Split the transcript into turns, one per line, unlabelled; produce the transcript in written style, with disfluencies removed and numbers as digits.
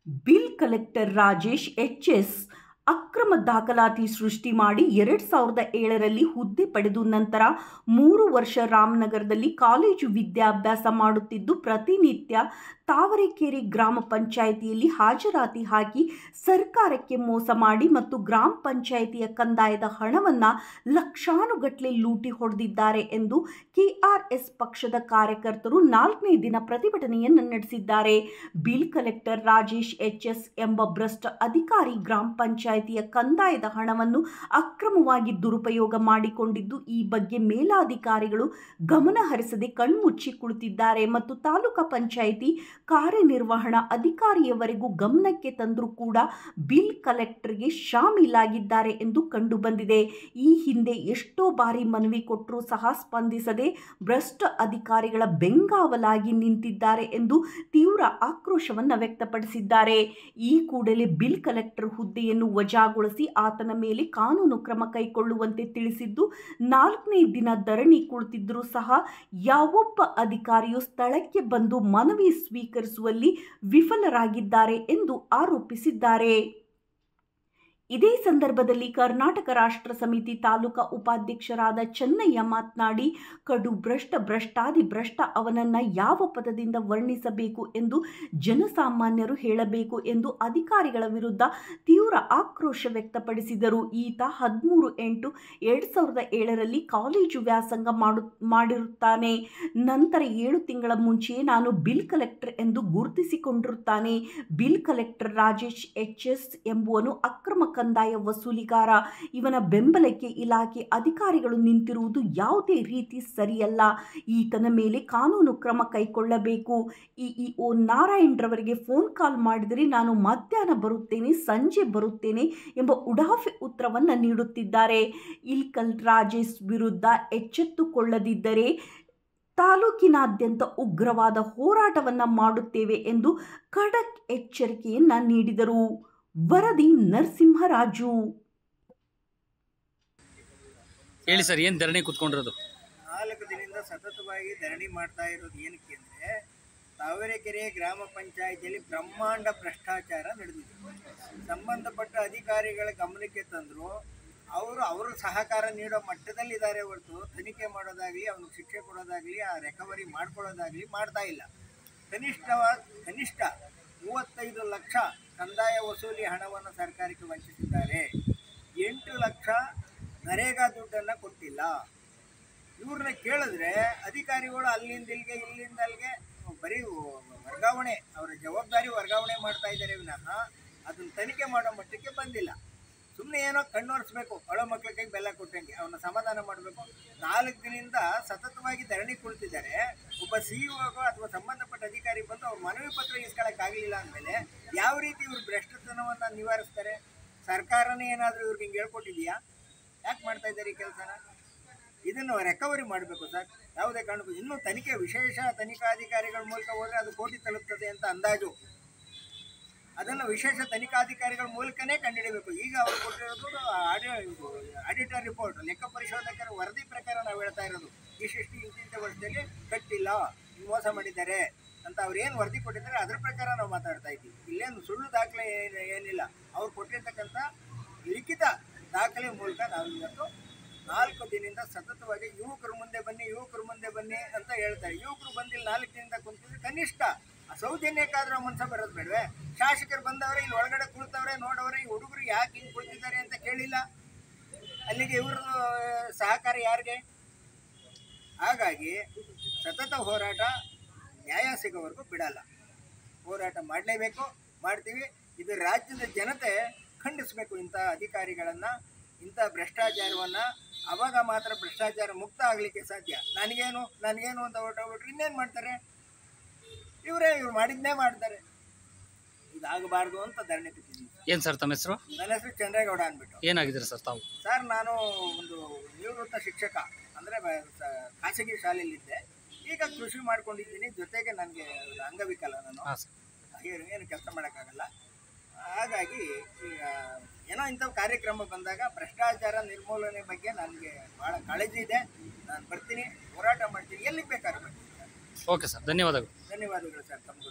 Bill collector Rajesh ಎಚ್.ಎಸ್. ಅಕ್ರಮ ದಾಖಲಾತಿ ಸೃಷ್ಟಿ ಮಾಡಿ 2007ರಲ್ಲಿ ಹುದ್ದೆ ಪಡೆದು ನಂತರ 3 ವರ್ಷ ರಾಮನಗರದಲ್ಲಿ ಕಾಲೇಜು ವಿದ್ಯಾಭ್ಯಾಸ ಮಾಡುತ್ತಿದ್ದು, ಪ್ರತಿನಿತ್ಯ ತಾವರೆಕೆರೆ ಗ್ರಾಮ ಪಂಚಾಯಿತಿಯಲ್ಲಿ ಹಾಜರಾತಿ ಹಾಕಿ ಸರ್ಕಾರಕ್ಕೆ ಮೋಸ ಮಾಡಿ ಮತ್ತು ಗ್ರಾಮ ಪಂಚಾಯಿತಿಯ ಕಂದಾಯದ ಹಣವನ್ನು ಲಕ್ಷಾನುಗಟ್ಟಲೆ ಲೂಟಿ ಹೊಡೆದಿದ್ದಾರೆ ಎಂದು ಕೆಆರ್ಎಸ್ ಪಕ್ಷದ ಕಾರ್ಯಕರ್ತರು 4ನೇ ದಿನ ಪ್ರತಿಭಟನೆಯನ್ನು ನಡೆಸಿದ್ದಾರೆ. Bill collector Rajesh H S. ಎಂಬ ಭ್ರಷ್ಟ ಅಧಿಕಾರಿ ಗ್ರಾಮ ಪಂಚಾಯಿತಿಯ ಕಂದಾಯದ ಹಣವನ್ನು ಅಕ್ರಮವಾಗಿ ದುರುಪಯೋಗ ಮಾಡಿಕೊಂಡಿದ್ದು, ಈ ಬಗ್ಗೆ ಮೇಲಾಧಿಕಾರಿಗಳು ಗಮನ ಹರಿಸದೆ ಕಣ್ಮುಚ್ಚಿ ಕುಳಿತಿದ್ದಾರೆ ಮತ್ತು ತಾಲೂಕಾ ಪಂಚಾಯಿತಿ ಕಾರ್ಯನಿರ್ವಹಣಾ ಅಧಿಕಾರಿಯವರೆಗೂ ಗಮನಕ್ಕೆ ತಂದರೂ ಕೂಡ ಬಿಲ್ ಕಲೆಕ್ಟರ್ಗೆ ಶಾಮೀಲಾಗಿದ್ದಾರೆ ಎಂದು ಕಂಡುಬಂದಿದೆ. ಈ ಹಿಂದೆ ಎಷ್ಟೋ ಬಾರಿ ಮನವಿ ಕೊಟ್ಟರೂ ಸಹ ಸ್ಪಂದಿಸದೆ ಭ್ರಷ್ಟ ಅಧಿಕಾರಿಗಳ ಬೆಂಗಾವಲಾಗಿ ನಿಂತಿದ್ದಾರೆ ಎಂದು ತೀವ್ರ ಆಕ್ರೋಶವನ್ನು ವ್ಯಕ್ತಪಡಿಸಿದ್ದಾರೆ. ಈ ಕೂಡಲೇ ಬಿಲ್ ಕಲೆಕ್ಟರ್ ಹುದ್ದೆಯನ್ನು ವಜಾಗೊಳಿಸಿ ಆತನ ಮೇಲೆ ಕಾನೂನು ಕ್ರಮ ಕೈಗೊಳ್ಳುವಂತೆ ತಿಳಿಸಿದ್ದು, 4ನೇ ದಿನ ಧರಣಿ ಕುಳಿತಿದ್ದರೂ ಸಹ ಯಾವೊಬ್ಬ ಅಧಿಕಾರಿಯೂ ಸ್ಥಳಕ್ಕೆ ಬಂದು ಮನವಿ ಸ್ವೀಕರಿಸುವಲ್ಲಿ ವಿಫಲರಾಗಿದ್ದಾರೆ ಎಂದು ಆರೋಪಿಸಿದ್ದಾರೆ. ಇದೇ ಸಂದರ್ಭದಲ್ಲಿ ಕರ್ನಾಟಕ ರಾಷ್ಟ್ರ ಸಮಿತಿ ತಾಲೂಕಾ ಉಪಾಧ್ಯಕ್ಷರಾದ ಚೆನ್ನಯ್ಯ ಮಾತನಾಡಿ, ಕಡು ಭ್ರಷ್ಟ ಅವನನ್ನು ಯಾವ ಪದದಿಂದ ವರ್ಣಿಸಬೇಕು ಎಂದು ಜನಸಾಮಾನ್ಯರು ಹೇಳಬೇಕು ಎಂದು ಅಧಿಕಾರಿಗಳ ವಿರುದ್ಧ ತೀವ್ರ ಆಕ್ರೋಶ ವ್ಯಕ್ತಪಡಿಸಿದರು. ಈತ 13/8/2007ರಲ್ಲಿ ಕಾಲೇಜು ವ್ಯಾಸಂಗ ಮಾಡಿರುತ್ತಾನೆ. ನಂತರ 7 ತಿಂಗಳ ಮುಂಚೆಯೇ ನಾನು ಬಿಲ್ ಕಲೆಕ್ಟರ್ ಎಂದು ಗುರುತಿಸಿಕೊಂಡಿರುತ್ತಾನೆ. Bill collector Rajesh H S. ಎಂಬುವನು ಅಕ್ರಮ ಕಂದಾಯ ವಸೂಲಿಗಾರ. ಇವನ ಬೆಂಬಲಕ್ಕೆ ಇಲಾಖೆ ಅಧಿಕಾರಿಗಳು ನಿಂತಿರುವುದು ಯಾವುದೇ ರೀತಿ ಸರಿಯಲ್ಲ. ಈತನ ಮೇಲೆ ಕಾನೂನು ಕ್ರಮ ಕೈಗೊಳ್ಳಬೇಕು. ಇಇಒ ನಾರಾಯಣರವರಿಗೆ ಫೋನ್ ಕಾಲ್ ಮಾಡಿದರೆ ನಾನು ಮಧ್ಯಾಹ್ನ ಬರುತ್ತೇನೆ, ಸಂಜೆ ಬರುತ್ತೇನೆ ಎಂಬ ಉಡಾಫೆ ಉತ್ತರವನ್ನು ನೀಡುತ್ತಿದ್ದಾರೆ. ಇಲ್ಕಲ್ ರಾಜೇಶ್ ವಿರುದ್ಧ ಎಚ್ಚೆತ್ತುಕೊಳ್ಳದಿದ್ದರೆ ತಾಲೂಕಿನಾದ್ಯಂತ ಉಗ್ರವಾದ ಹೋರಾಟವನ್ನು ಮಾಡುತ್ತೇವೆ ಎಂದು ಖಡಕ್ ಎಚ್ಚರಿಕೆಯನ್ನ ನೀಡಿದರು. ವರದಿ ನರಸಿಂಹರಾಜು.
ಹೇಳಿ ಸರ್, ಏನು ಧರಣಿ ಕೂತ್ಕೊಂಡಿರೋದು?
4 ದಿನದಿಂದ ಸತತವಾಗಿ ಧರಣಿ ಮಾಡ್ತಾ ಇರೋದು ಏನಕ್ಕೆ ಅಂದರೆ, ತಾವರೆಕೆರೆ ಗ್ರಾಮ ಪಂಚಾಯಿತಿಯಲ್ಲಿ ಬ್ರಹ್ಮಾಂಡ ಭ್ರಷ್ಟಾಚಾರ ನಡೆದಿದೆ. ಸಂಬಂಧಪಟ್ಟ ಅಧಿಕಾರಿಗಳ ಗಮನಕ್ಕೆ ತಂದರೂ ಅವರು ಸಹಕಾರ ನೀಡೋ ಮಟ್ಟದಲ್ಲಿದ್ದಾರೆ ಹೊರತು ತನಿಖೆ ಮಾಡೋದಾಗಲಿ, ಅವನಿಗೆ ಶಿಕ್ಷೆ ಕೊಡೋದಾಗಲಿ, ಆ ರಿಕವರಿ ಮಾಡ್ಕೊಳ್ಳೋದಾಗಲಿ ಮಾಡ್ತಾ ಇಲ್ಲ. ಕನಿಷ್ಠ 35 ಲಕ್ಷ ಕಂದಾಯ ವಸೂಲಿ ಹಣವನ್ನು ಸರ್ಕಾರಕ್ಕೆ ವಂಚಿಸಿದ್ದಾರೆ. 8 ಲಕ್ಷ ನರೇಗಾ ದುಡ್ಡನ್ನು ಕೊಟ್ಟಿಲ್ಲ. ಇವ್ರನ್ನ ಕೇಳಿದ್ರೆ ಅಧಿಕಾರಿಗಳು ಅಲ್ಲಿಂದ ಅಲ್ಲಿಗೆ ಬರೀ ವರ್ಗಾವಣೆ, ಅವರ ಜವಾಬ್ದಾರಿ ವರ್ಗಾವಣೆ ಮಾಡ್ತಾ ಇದ್ದಾರೆ ವಿನಃ ಅದನ್ನು ತನಿಖೆ ಮಾಡೋ ಮಟ್ಟಕ್ಕೆ ಬಂದಿಲ್ಲ. ಸುಮ್ಮನೆ ಏನೋ ಕಣ್ಣೊರೆಸ್ಬೇಕು, ಅಳೋ ಮಕ್ಳ ಕೈಗೆ ಬೆಲ್ಲ ಕೊಟ್ಟಂಗೆ ಅವನ್ನ ಸಮಾಧಾನ ಮಾಡಬೇಕು. 4 ದಿನದಿಂದ ಸತತವಾಗಿ ಧರಣಿ ಕುಳಿತಿದ್ದಾರೆ. ಒಬ್ಬ ಸಿಇಒ ಅಥವಾ ಸಂಬಂಧಪಟ್ಟ ಅಧಿಕಾರಿ ಬಂದು ಅವ್ರ ಮನವಿ ಪತ್ರ ಇಸ್ಕೊಳ್ಳೋಕ್ಕಾಗಲಿಲ್ಲ ಅಂದಮೇಲೆ ಯಾವ ರೀತಿ ಇವ್ರು ಭ್ರಷ್ಟತನವನ್ನು ನಿವಾರಿಸ್ತಾರೆ? ಸರ್ಕಾರನೇ ಏನಾದರೂ ಇವ್ರಿಗೆ ಹಿಂಗೆ ಹೇಳ್ಕೊಟ್ಟಿದೆಯಾ? ಯಾಕೆ ಮಾಡ್ತಾ ಇದ್ದಾರೆ ಈ ಕೆಲಸನ? ಇದನ್ನು ರಿಕವರಿ ಮಾಡಬೇಕು ಸರ್. ಯಾವುದೇ ಕಾರಣಕ್ಕೂ ಇನ್ನೂ ತನಿಖೆ ವಿಶೇಷ ತನಿಖಾಧಿಕಾರಿಗಳ ಮೂಲಕ ಹೋದರೆ ಅದು ಕೋಟಿ ತಲುಪ್ತದೆ ಅಂತ ಅಂದಾಜು. ಅದನ್ನು ವಿಶೇಷ ತನಿಖಾಧಿಕಾರಿಗಳ ಮೂಲಕನೇ ಕಂಡುಹಿಡಬೇಕು. ಈಗ ಅವರು ಕೊಟ್ಟಿರೋದು ಆಡಿಟರ್ ರಿಪೋರ್ಟ್, ಲೆಕ್ಕ ಪರಿಶೋಧಕರ ವರದಿ ಪ್ರಕಾರ ನಾವು ಹೇಳ್ತಾ ಇರೋದು ಇಷ್ಟಿಷ್ಟು ಇಂತಿಂಥ ವರ್ಷದಲ್ಲಿ ಕಟ್ಟಿಲ್ಲ, ಮೋಸ ಮಾಡಿದ್ದಾರೆ ಅಂತ ಅವ್ರು ಏನು ವರದಿ ಕೊಟ್ಟಿದ್ದಾರೆ ಅದ್ರ ಪ್ರಕಾರ ನಾವು ಮಾತಾಡ್ತಾ ಇದ್ದೀವಿ. ಇಲ್ಲೇನು ಸುಳ್ಳು ದಾಖಲೆ ಏನಿಲ್ಲ. ಅವ್ರು ಕೊಟ್ಟಿರ್ತಕ್ಕಂಥ ಲಿಖಿತ ದಾಖಲೆ ಮೂಲಕ ನಾವು ಇವತ್ತು 4 ದಿನದಿಂದ ಸತತವಾಗಿ ಯುವಕರು ಮುಂದೆ ಬನ್ನಿ ಅಂತ ಹೇಳ್ತಾರೆ. ಯುವಕರು ಬಂದಿಲ್ಲ 4 ದಿನದಿಂದ ಕುಂತಿದ್ರೆ ಕನಿಷ್ಠ ಸೌಜನ್ಯಕ್ಕಾದ್ರೂ ಮನಸ್ಸ ಬರೋದು ಬೇಡವೆ? ಶಾಸಕರು ಬಂದವರೇ, ಇಲ್ಲಿ ಒಳಗಡೆ ಕುಳಿತವ್ರೆ, ನೋಡವ್ರೆ, ಈ ಹುಡುಗರು ಯಾಕೆ ಹಿಂಗೆ ಕುಳಿತಿದ್ದಾರೆ ಅಂತ ಕೇಳಿಲ್ಲ. ಅಲ್ಲಿಗೆ ಇವರು ಸಹಕಾರ ಯಾರಿಗೆ? ಹಾಗಾಗಿ ಸತತ ಹೋರಾಟ ನ್ಯಾಯ ಸಿಗೋವರೆಗೂ ಬಿಡಲ್ಲ. ಹೋರಾಟ ಮಾಡಲೇಬೇಕು, ಮಾಡ್ತೀವಿ. ಇದು ರಾಜ್ಯದ ಜನತೆ ಖಂಡಿಸಬೇಕು ಇಂಥ ಅಧಿಕಾರಿಗಳನ್ನು, ಇಂಥ ಭ್ರಷ್ಟಾಚಾರವನ್ನು. ಅವಾಗ ಮಾತ್ರ ಭ್ರಷ್ಟಾಚಾರ ಮುಕ್ತ ಆಗಲಿಕ್ಕೆ ಸಾಧ್ಯ. ನನಗೇನು ಅಂತ ಹೊರಟೋಗ್ಬಿಟ್ರೆ ಇನ್ನೇನು ಮಾಡ್ತಾರೆ? ಇವ್ರು ಮಾಡಿದ್ನೇ ಮಾಡ್ತಾರೆ. ಇದಾಗಬಾರ್ದು ಅಂತ ಧರಣಿ ಬಿಟ್ಟಿದ್ದೀನಿ.
ಏನು ಸರ್ ತಮ್ಮ ಹೆಸರು?
ನನ್ನ ಹೆಸರು ಚಂದ್ರೇಗೌಡ ಅಂದ್ಬಿಟ್ಟು.
ಏನಾಗಿದ್ದೀರಿ ಸರ್ ತಾವು?
ಸರ್, ನಾನು ಒಂದು ನಿವೃತ್ತ ಶಿಕ್ಷಕ, ಅಂದರೆ ಖಾಸಗಿ ಶಾಲೆಯಲ್ಲಿದ್ದೆ. ಈಗ ಕೃಷಿ ಮಾಡ್ಕೊಂಡಿದ್ದೀನಿ. ಜೊತೆಗೆ ನನಗೆ ಅಂಗವಿಕಲ, ನಾನು ಏನು ಕೆಲಸ ಮಾಡೋಕ್ಕಾಗಲ್ಲ. ಹಾಗಾಗಿ ಈಗ ಏನೋ ಇಂಥವು ಕಾರ್ಯಕ್ರಮ ಬಂದಾಗ ಭ್ರಷ್ಟಾಚಾರ ನಿರ್ಮೂಲನೆ ಬಗ್ಗೆ ನನಗೆ ಭಾಳ ಕಾಳಜಿ ಇದೆ. ನಾನು ಬರ್ತೀನಿ, ಹೋರಾಟ ಮಾಡ್ತೀನಿ, ಎಲ್ಲಿಗೆ ಬೇಕಾದ್ರೂ ಬರ್ತೀನಿ.
ಓಕೆ ಸರ್, ಧನ್ಯವಾದಗಳು.
ಧನ್ಯವಾದಗಳು ಸರ್ ತಮಗೂ.